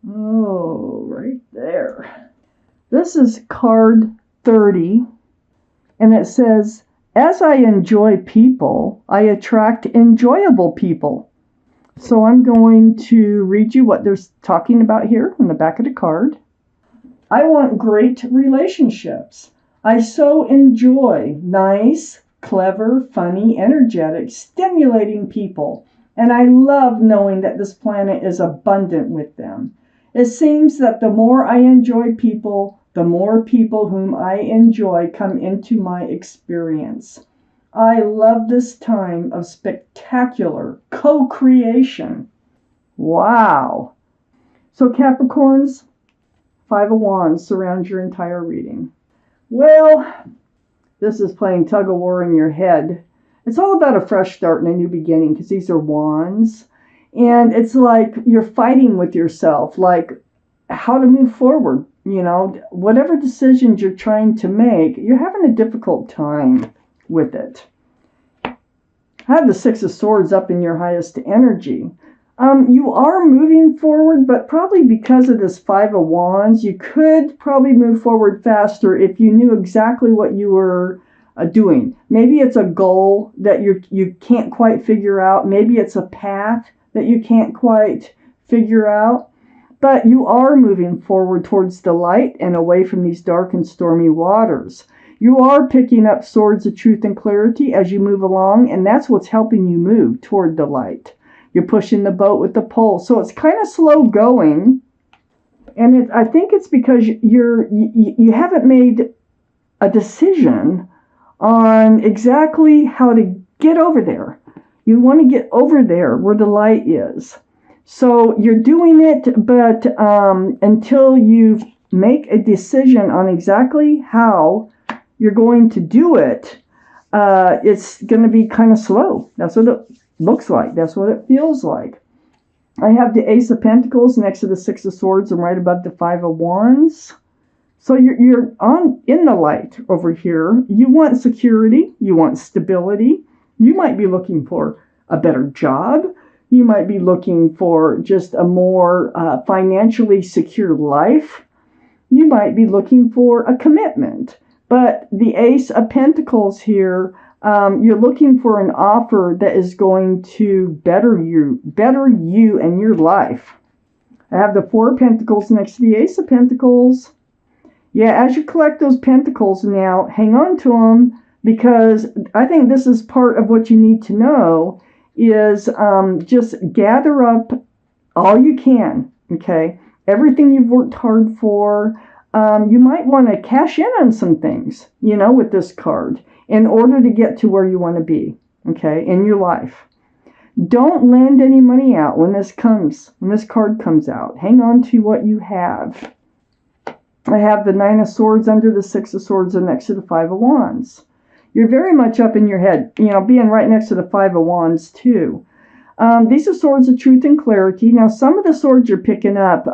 Oh, right there. This is card 30, and it says, as I enjoy people, I attract enjoyable people. So I'm going to read you what they're talking about here on the back of the card. I want great relationships. I so enjoy nice, clever, funny, energetic, stimulating people, and I love knowing that this planet is abundant with them. It seems that the more I enjoy people, the more people whom I enjoy come into my experience. I love this time of spectacular co-creation. Wow. So Capricorns, Five of Wands surrounds your entire reading. Well, this is playing tug of war in your head. It's all about a fresh start and a new beginning because these are wands. And it's like you're fighting with yourself, like how to move forward. You know, whatever decisions you're trying to make, you're having a difficult time with it. Have the Six of Swords up in your highest energy. You are moving forward, but probably because of this Five of Wands, you could probably move forward faster if you knew exactly what you were doing. Maybe it's a goal that you can't quite figure out. Maybe it's a path that you can't quite figure out. But you are moving forward towards the light and away from these dark and stormy waters. You are picking up swords of truth and clarity as you move along, and that's what's helping you move toward the light. You're pushing the boat with the pole. So it's kind of slow going. And I think it's because you haven't made a decision on exactly how to get over there. You want to get over there where the light is. So you're doing it, but until you make a decision on exactly how you're going to do it, it's going to be kind of slow. That's what it looks like. That's what it feels like. I have the Ace of Pentacles next to the Six of Swords and right above the Five of Wands. So you're in the light over here. You want security. You want stability. You might be looking for a better job. You might be looking for just a more financially secure life. You might be looking for a commitment. But the Ace of Pentacles here, you're looking for an offer that is going to better you and your life. I have the Four of Pentacles next to the Ace of Pentacles. Yeah, as you collect those pentacles now, hang on to them, because I think this is part of what you need to know is just gather up all you can, okay? Everything you've worked hard for. You might want to cash in on some things, you know, with this card in order to get to where you want to be, okay, in your life. Don't lend any money out when this card comes out. Hang on to what you have. I have the Nine of Swords under the Six of Swords and next to the Five of Wands. You're very much up in your head, you know, being right next to the Five of Wands too. These are swords of truth and clarity. Now, some of the swords you're picking up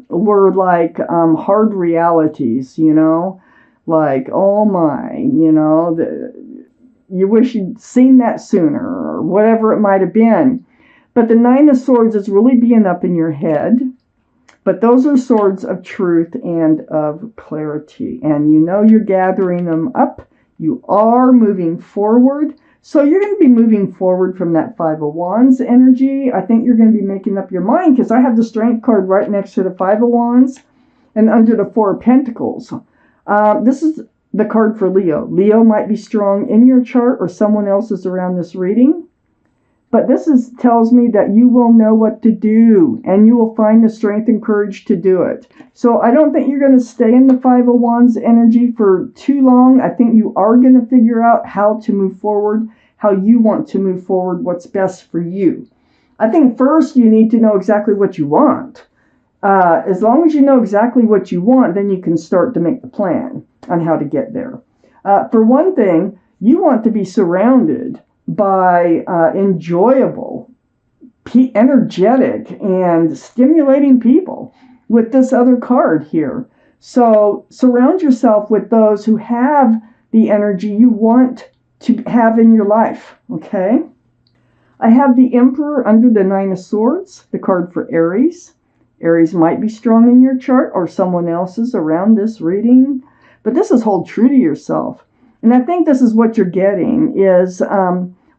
were like hard realities, you know, like, oh my, you know, you wish you'd seen that sooner or whatever it might have been. But the Nine of Swords is really being up in your head. But those are swords of truth and of clarity. And you know you're gathering them up. You are moving forward. So you're going to be moving forward from that Five of Wands energy. I think you're going to be making up your mind because I have the Strength card right next to the Five of Wands and under the Four of Pentacles. This is the card for Leo. Leo might be strong in your chart or someone else is around this reading. But this tells me that you will know what to do and you will find the strength and courage to do it. So I don't think you're going to stay in the Five of Wands energy for too long. I think you are going to figure out how to move forward, how you want to move forward, what's best for you. I think first you need to know exactly what you want. As long as you know exactly what you want, then you can start to make the plan on how to get there. For one thing, you want to be surrounded by enjoyable, energetic, and stimulating people with this other card here. So surround yourself with those who have the energy you want to have in your life, okay? I have the Emperor under the Nine of Swords, the card for Aries. Aries might be strong in your chart or someone else's around this reading, but this is hold true to yourself. And I think this is what you're getting is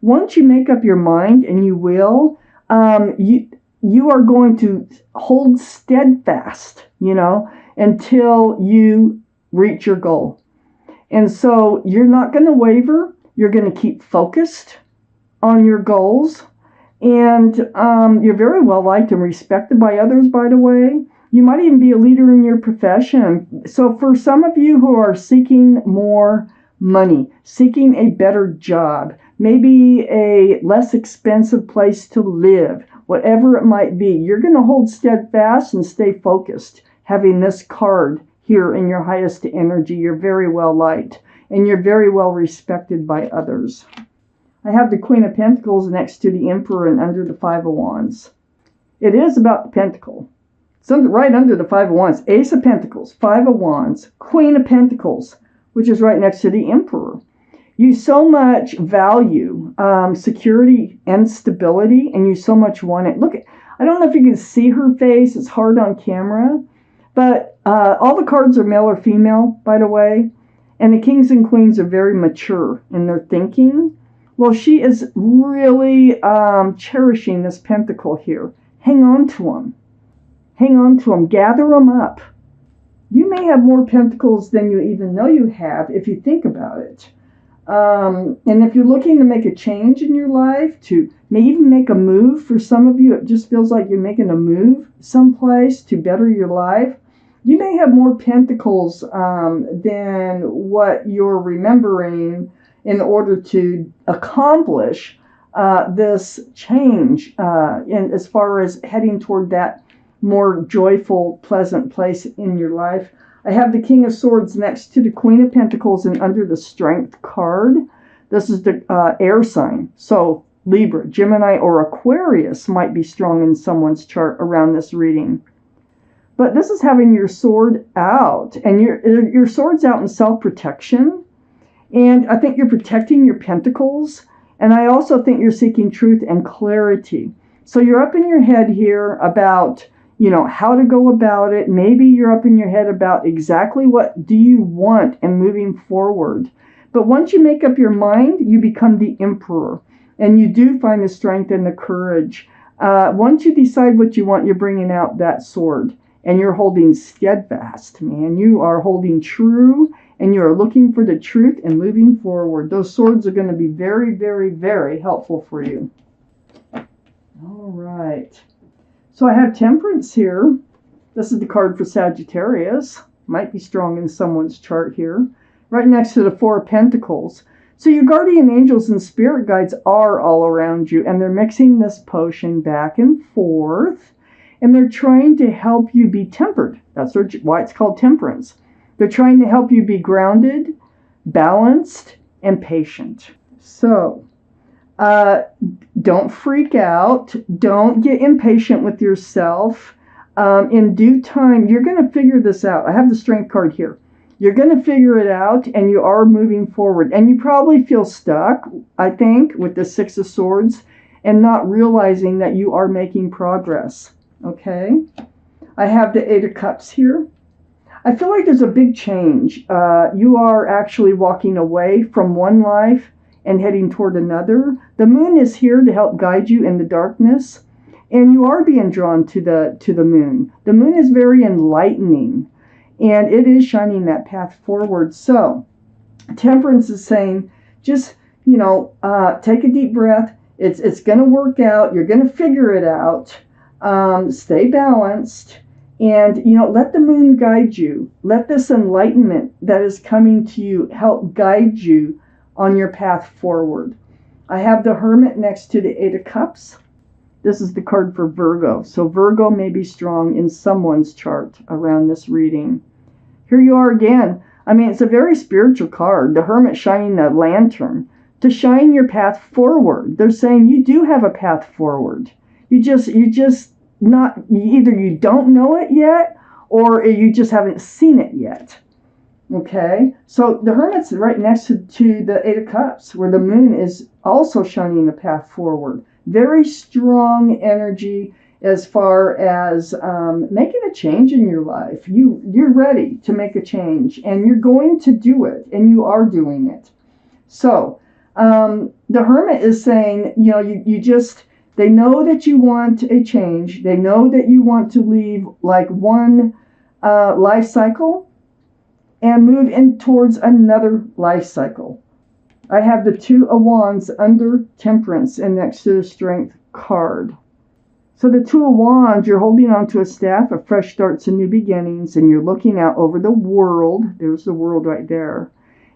once you make up your mind, and you will, you are going to hold steadfast, until you reach your goal. And so you're not going to waver. You're going to keep focused on your goals. And you're very well liked and respected by others, by the way. You might even be a leader in your profession. So for some of you who are seeking more money, seeking a better job, maybe a less expensive place to live, whatever it might be, you're going to hold steadfast and stay focused. Having this card here in your highest energy, you're very well liked and you're very well respected by others. I have the Queen of Pentacles next to the Emperor and under the Five of Wands. It is about the Pentacle. It's right under the Five of Wands. Ace of Pentacles, Five of Wands, Queen of Pentacles, which is right next to the Emperor. You so much value security and stability, and you so much want it. Look, I don't know if you can see her face. It's hard on camera. But all the cards are male or female, by the way. And the kings and queens are very mature in their thinking. Well, she is really cherishing this pentacle here. Hang on to them. Hang on to them. Gather them up. You may have more pentacles than you even know you have if you think about it. And if you're looking to make a change in your life, to maybe even make a move, for some of you, it just feels like you're making a move someplace to better your life. You may have more pentacles than what you're remembering in order to accomplish this change as far as heading toward that more joyful, pleasant place in your life. I have the King of Swords next to the Queen of Pentacles and under the Strength card. This is the air sign. So Libra, Gemini, or Aquarius might be strong in someone's chart around this reading. But this is having your sword out, and your sword's out in self-protection. And I think you're protecting your pentacles. And I also think you're seeking truth and clarity. So you're up in your head here about, how to go about it. Maybe you're up in your head about exactly what do you want and moving forward. But once you make up your mind, you become the emperor. And you do find the strength and the courage. Once you decide what you want, you're bringing out that sword. And you're holding steadfast, man. You are holding true, and you are looking for the truth and moving forward. Those swords are going to be very, very, very helpful for you. All right. So I have Temperance here. This is the card for Sagittarius. Might be strong in someone's chart here. Right next to the Four of Pentacles. So your guardian angels and spirit guides are all around you, and they're mixing this potion back and forth. And they're trying to help you be tempered. That's why it's called temperance. They're trying to help you be grounded, balanced, and patient. So, don't freak out. Don't get impatient with yourself. In due time, you're going to figure this out. I have the Strength card here. You're going to figure it out, and you are moving forward. And you probably feel stuck, I think, with the Six of Swords, and not realizing that you are making progress. Okay, I have the Eight of Cups here. I feel like there's a big change. You are actually walking away from one life and heading toward another. The moon is here to help guide you in the darkness, and you are being drawn to the moon. The moon is very enlightening, and it is shining that path forward. So, Temperance is saying, just take a deep breath. It's going to work out. You're going to figure it out. Stay balanced, and let the moon guide you. Let this enlightenment that is coming to you help guide you on your path forward. I have the Hermit next to the Eight of Cups. This is the card for Virgo. So Virgo may be strong in someone's chart around this reading. Here you are again. I mean, it's a very spiritual card. The Hermit shining the lantern to shine your path forward. They're saying you do have a path forward. You just not, either you don't know it yet, or you just haven't seen it yet. Okay, so the Hermit's right next to the Eight of Cups, where the moon is also shining the path forward. Very strong energy, as far as making a change in your life. You're ready to make a change, and you're going to do it, and you are doing it. So the Hermit is saying, they know that you want a change. They know that you want to leave like one life cycle and move in towards another life cycle. I have the Two of Wands under Temperance and next to the Strength card. So the Two of Wands, you're holding onto a staff of fresh starts and new beginnings, and you're looking out over the world. There's the world right there.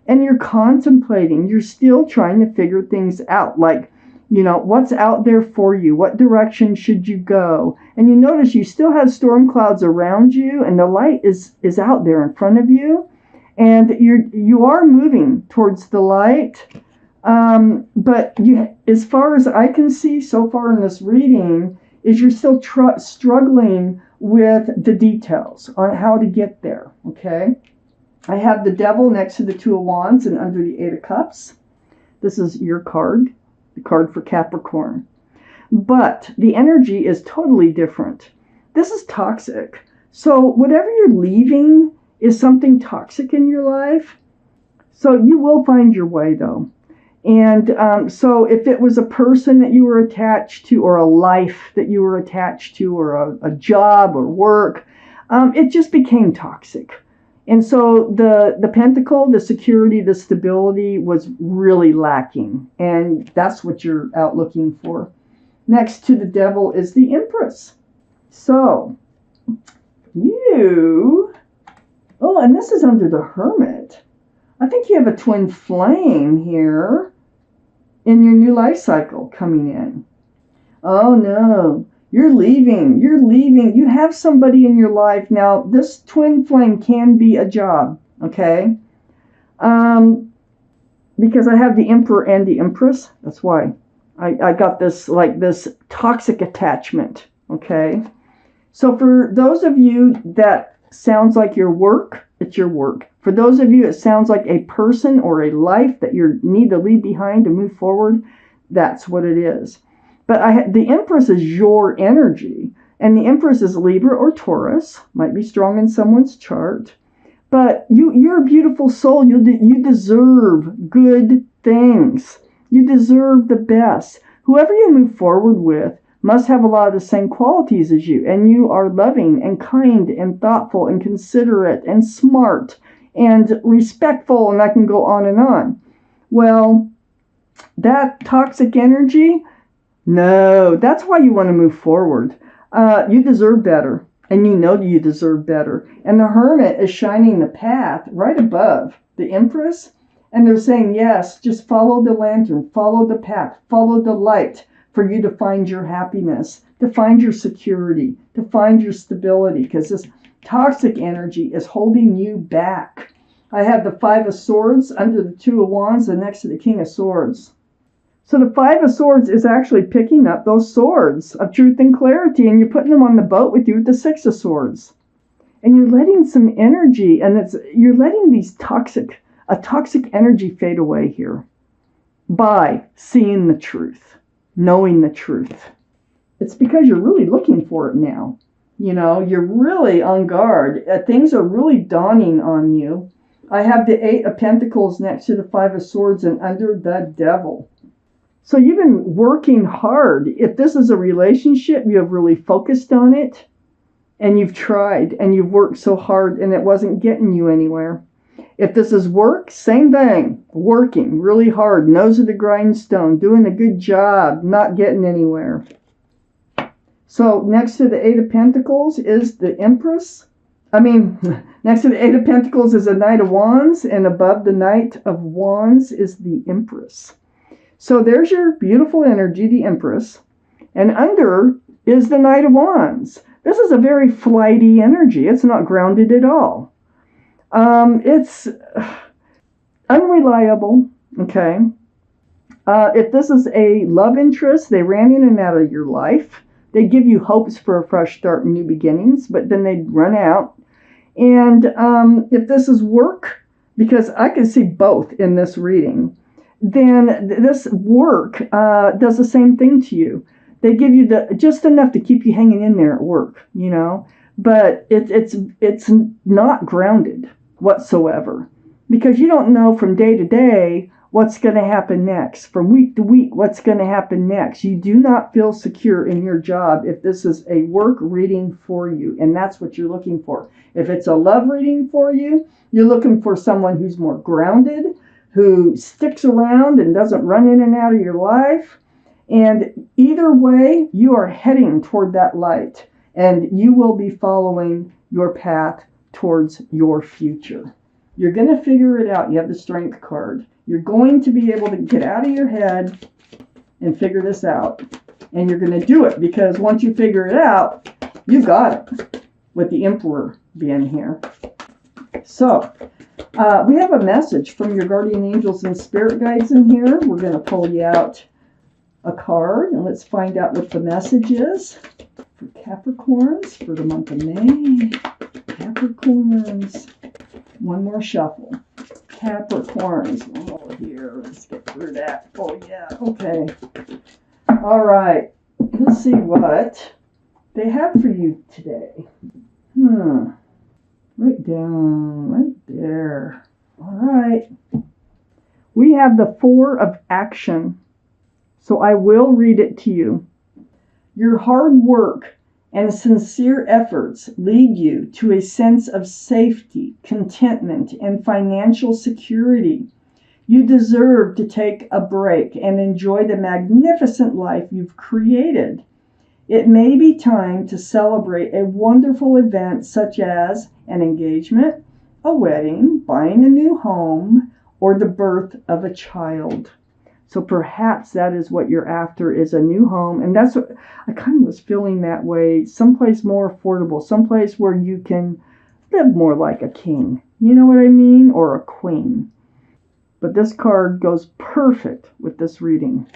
And you're contemplating. You're still trying to figure things out. Like, what's out there for you? What direction should you go? And you notice you still have storm clouds around you, and the light is out there in front of you. And you are moving towards the light. But as far as I can see so far in this reading, is you're still struggling with the details on how to get there, okay? I have the Devil next to the Two of Wands and under the Eight of Cups. This is your card, the card for Capricorn. But the energy is totally different. This is toxic. So whatever you're leaving is something toxic in your life. So you will find your way, though. And so if it was a person that you were attached to, or a life that you were attached to, or a job or work, it just became toxic. And so the pentacle, the security, the stability was really lacking. And that's what you're out looking for. Next to the Devil is the Empress. So oh, and this is under the Hermit. I think you have a twin flame here in your new life cycle coming in. Oh no. You're leaving. You have somebody in your life. Now, this twin flame can be a job, okay? Because I have the Emperor and the Empress. That's why I got this toxic attachment, okay? So for those of you that sounds like your work, it's your work. For those of you it sounds like a person or a life that you need to leave behind to move forward, that's what it is. But the Empress is your energy, and the Empress is Libra or Taurus, might be strong in someone's chart. But you're a beautiful soul. You deserve good things. You deserve the best. Whoever you move forward with must have a lot of the same qualities as you, and you are loving and kind and thoughtful and considerate and smart and respectful, and I can go on and on. Well, that toxic energy, no, that's why you want to move forward. You deserve better, and you know you deserve better. And the Hermit is shining the path right above the Empress, and they're saying, yes, just follow the lantern, follow the path, follow the light for you to find your happiness, to find your security, to find your stability, because this toxic energy is holding you back. I have the Five of Swords under the Two of Wands and next to the King of Swords. So the Five of Swords is actually picking up those swords of truth and clarity, and you're putting them on the boat with you with the Six of Swords. And you're letting some energy, and you're letting a toxic energy fade away here by seeing the truth, knowing the truth. It's because you're really looking for it now. You're really on guard. Things are really dawning on you. I have the Eight of Pentacles next to the Five of Swords and under the Devil. So you've been working hard. If this is a relationship, you have really focused on it, and you've tried, and you've worked so hard, and it wasn't getting you anywhere. If this is work, same thing. Working really hard, nose of the grindstone, doing a good job, not getting anywhere. So next to the Eight of Pentacles is the Empress. Next to the Eight of Pentacles is a Knight of Wands, and above the Knight of Wands is the Empress. So there's your beautiful energy, the Empress. And under is the Knight of Wands. This is a very flighty energy. It's not grounded at all. It's unreliable, okay? If this is a love interest, they ran in and out of your life. They give you hopes for a fresh start and new beginnings, but then they run out. And if this is work, because I can see both in this reading, then this work does the same thing to you. They give you just enough to keep you hanging in there at work, you know, but it's not grounded whatsoever, because you don't know from day to day what's going to happen next, from week to week what's going to happen next. You do not feel secure in your job if this is a work reading for you, and that's what you're looking for. If it's a love reading for you, you're looking for someone who's more grounded, who sticks around and doesn't run in and out of your life. And either way, you are heading toward that light, and you will be following your path towards your future. You're going to figure it out. You have the Strength card. You're going to be able to get out of your head and figure this out. And you're going to do it, because once you figure it out, you got it, with the Emperor being here. So, we have a message from your guardian angels and spirit guides in here. We're going to pull you out a card, and let's find out what the message is for Capricorns for the month of May. Capricorns. One more shuffle. Capricorns. One over here. Let's get through that. Oh, yeah. Okay. All right. Let's see what they have for you today. Right down. Right there. All right. We have the Four of Action. So I will read it to you. Your hard work and sincere efforts lead you to a sense of safety, contentment, and financial security. You deserve to take a break and enjoy the magnificent life you've created. It may be time to celebrate a wonderful event such as an engagement, a wedding, buying a new home, or the birth of a child. So perhaps that is what you're after, is a new home. And that's what I kind of was feeling that way. Someplace more affordable, someplace where you can live more like a king. You know what I mean? Or a queen. But this card goes perfect with this reading.